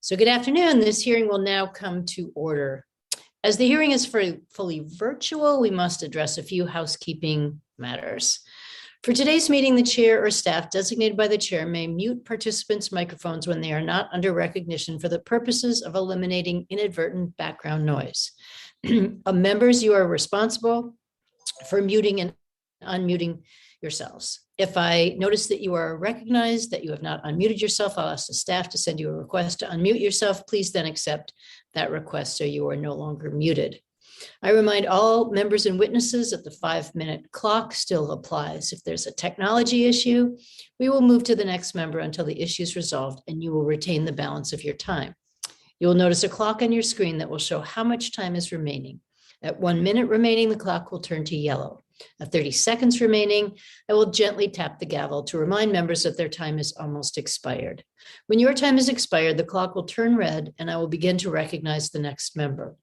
So good afternoon. This hearing will now come to order. As the hearing is fully virtual, we must address a few housekeeping matters. For today's meeting, the chair or staff designated by the chair may mute participants' microphones when they are not under recognition for the purposes of eliminating inadvertent background noise. Members, you are responsible for muting and unmuting yourselves. If I notice that you are recognized, that you have not unmuted yourself, I'll ask the staff to send you a request to unmute yourself. Please then accept that request so you are no longer muted. I remind all members and witnesses that the 5-minute clock still applies. If there's a technology issue, we will move to the next member until the issue is resolved, and you will retain the balance of your time. You will notice a clock on your screen that will show how much time is remaining. At 1 minute remaining, the clock will turn to yellow. At 30 seconds remaining, I will gently tap the gavel to remind members that their time is almost expired. When your time is expired, the clock will turn red and I will begin to recognize the next member.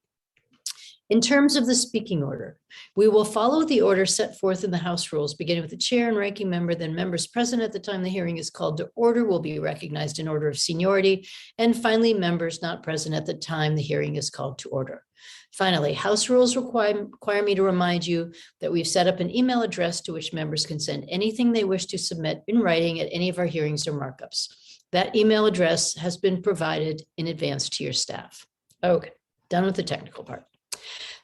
In terms of the speaking order, we will follow the order set forth in the House rules, beginning with the chair and ranking member, then members present at the time the hearing is called to order will be recognized in order of seniority, and finally, members not present at the time the hearing is called to order. Finally, House rules require me to remind you that we've set up an email address to which members can send anything they wish to submit in writing at any of our hearings or markups. That email address has been provided in advance to your staff. Okay, done with the technical part.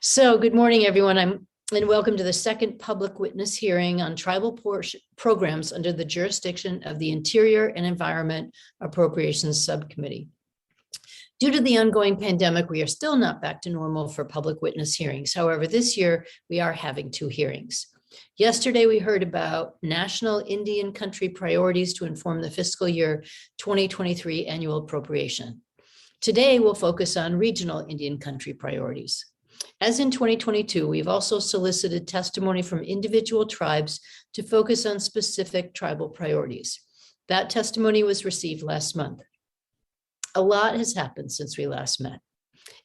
So good morning, everyone, and welcome to the second public witness hearing on tribal programs under the jurisdiction of the Interior and Environment Appropriations Subcommittee. Due to the ongoing pandemic, we are still not back to normal for public witness hearings. However, this year we are having 2 hearings. Yesterday, we heard about national Indian country priorities to inform the fiscal year 2023 annual appropriation. Today, we'll focus on regional Indian country priorities. As in 2022, we've also solicited testimony from individual tribes to focus on specific tribal priorities. That testimony was received last month. A lot has happened since we last met.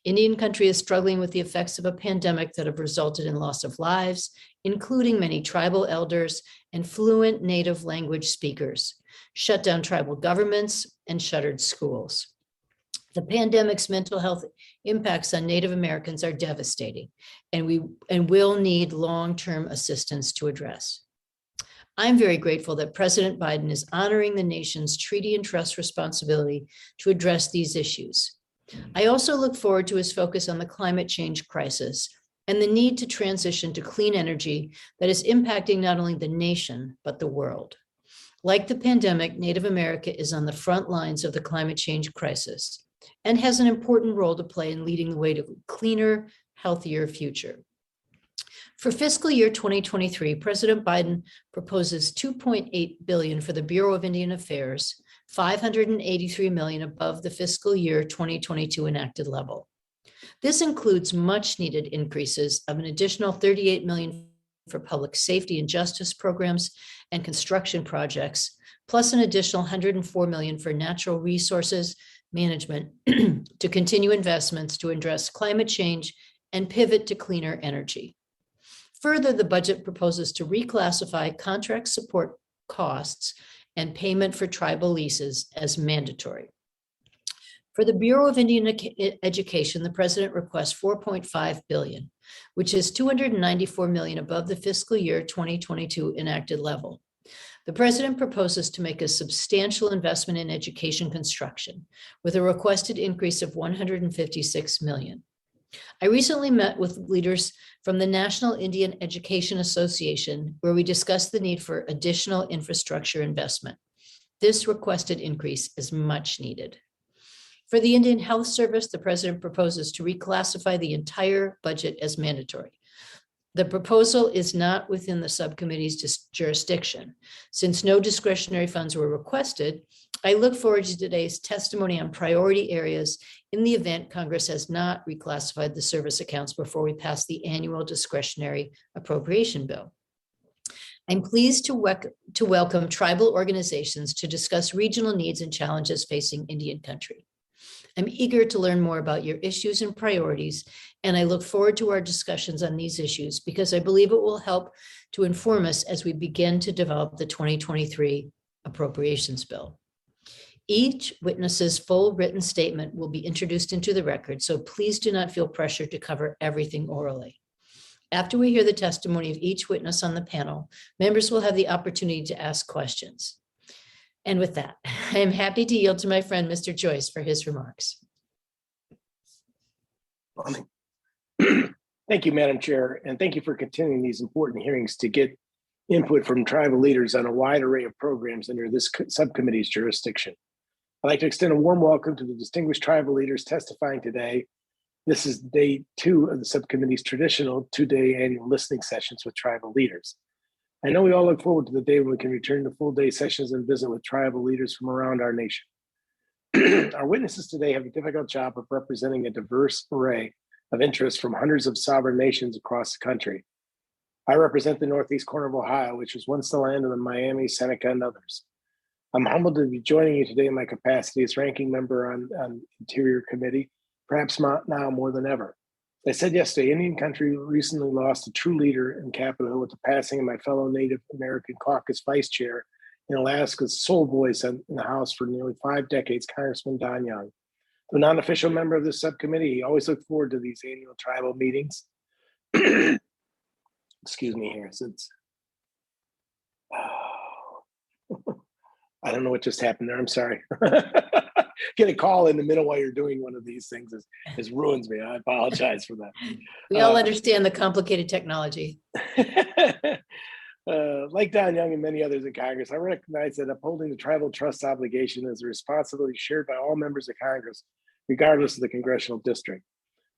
Indian country is struggling with the effects of a pandemic that have resulted in loss of lives, including many tribal elders and fluent native language speakers, shut down tribal governments, and shuttered schools. The pandemic's mental health impacts on Native Americans are devastating, and will need long-term assistance to address. I'm very grateful that President Biden is honoring the nation's treaty and trust responsibility to address these issues. I also look forward to his focus on the climate change crisis and the need to transition to clean energy that is impacting not only the nation, but the world. Like the pandemic, Native America is on the front lines of the climate change crisis and has an important role to play in leading the way to a cleaner, healthier future. For fiscal year 2023, President Biden proposes $2.8 billion for the Bureau of Indian Affairs, $583 million above the fiscal year 2022 enacted level. This includes much needed increases of an additional $38 million for public safety and justice programs and construction projects, plus an additional $104 million for natural resources management to continue investments to address climate change and pivot to cleaner energy. Further, the budget proposes to reclassify contract support costs and payment for tribal leases as mandatory. For the Bureau of Indian Education, the president requests $4.5 billion, which is $294 million above the fiscal year 2022 enacted level. The president proposes to make a substantial investment in education construction with a requested increase of $156 million. I recently met with leaders from the National Indian Education Association, where we discussed the need for additional infrastructure investment. This requested increase is much needed. For the Indian Health Service, the president proposes to reclassify the entire budget as mandatory. The proposal is not within the subcommittee's jurisdiction. Since no discretionary funds were requested, I look forward to today's testimony on priority areas in the event Congress has not reclassified the service accounts before we pass the annual discretionary appropriation bill. I'm pleased to welcome tribal organizations to discuss regional needs and challenges facing Indian country. I'm eager to learn more about your issues and priorities, and I look forward to our discussions on these issues because I believe it will help to inform us as we begin to develop the 2023 appropriations bill. Each witness's full written statement will be introduced into the record, so please do not feel pressured to cover everything orally. After we hear the testimony of each witness on the panel, members will have the opportunity to ask questions. And with that, I am happy to yield to my friend, Mr. Joyce, for his remarks. Thank you, Madam Chair, and thank you for continuing these important hearings to get input from tribal leaders on a wide array of programs under this subcommittee's jurisdiction. I'd like to extend a warm welcome to the distinguished tribal leaders testifying today. This is day 2 of the subcommittee's traditional 2-day annual listening sessions with tribal leaders. I know we all look forward to the day when we can return to full-day sessions and visit with tribal leaders from around our nation. Our witnesses today have a difficult job of representing a diverse array of interests from hundreds of sovereign nations across the country. I represent the northeast corner of Ohio, which was once the land of the Miami, Seneca, and others. I'm humbled to be joining you today in my capacity as ranking member on Interior Committee, perhaps now more than ever. As I said yesterday, Indian country recently lost a true leader in Capitol Hill with the passing of my fellow Native American Caucus Vice Chair and Alaska's sole voice in the House for nearly 5 decades, Congressman Don Young. Though not an official member of this subcommittee, he always looked forward to these annual tribal meetings. Excuse me here, since I don't know what just happened there. I'm sorry. Get a call in the middle while you're doing one of these things is ruins me. I apologize for that. We all understand the complicated technology. Like Don Young and many others in Congress, I recognize that upholding the tribal trust obligation is a responsibility shared by all members of Congress, regardless of the congressional district.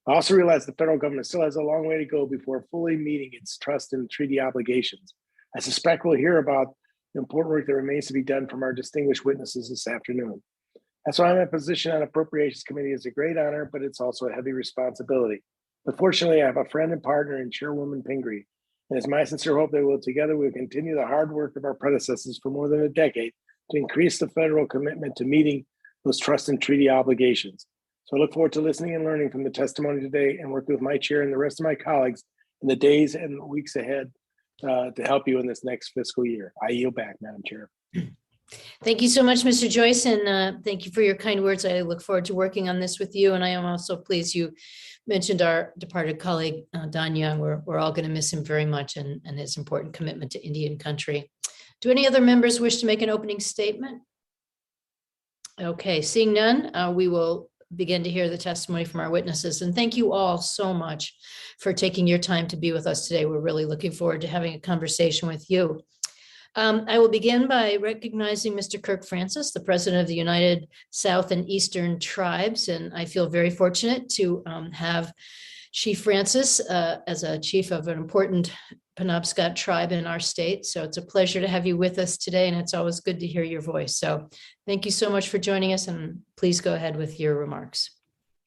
I also realize the federal government still has a long way to go before fully meeting its trust and treaty obligations. I suspect we'll hear about the important work that remains to be done from our distinguished witnesses this afternoon. That's why I'm in a position on Appropriations Committee. Is a great honor, but it's also a heavy responsibility. But fortunately, I have a friend and partner in Chairwoman Pingree, and it's my sincere hope that together we'll continue the hard work of our predecessors for more than a decade to increase the federal commitment to meeting those trust and treaty obligations. So I look forward to listening and learning from the testimony today and working with my chair and the rest of my colleagues in the days and weeks ahead to help you in this next fiscal year. I yield back, Madam Chair. Thank you so much, Mr. Joyce, and thank you for your kind words. I look forward to working on this with you, and I am also pleased you mentioned our departed colleague, Don Young. We're all going to miss him very much and his important commitment to Indian country. Do any other members wish to make an opening statement? Okay, seeing none, we will begin to hear the testimony from our witnesses. And thank you all so much for taking your time to be with us today. We're really looking forward to having a conversation with you. I will begin by recognizing Mr. Kirk Francis, the president of the United South and Eastern Tribes. And I feel very fortunate to have Chief Francis as a chief of an important Penobscot tribe in our state. So it's a pleasure to have you with us today, and it's always good to hear your voice. So thank you so much for joining us, and please go ahead with your remarks.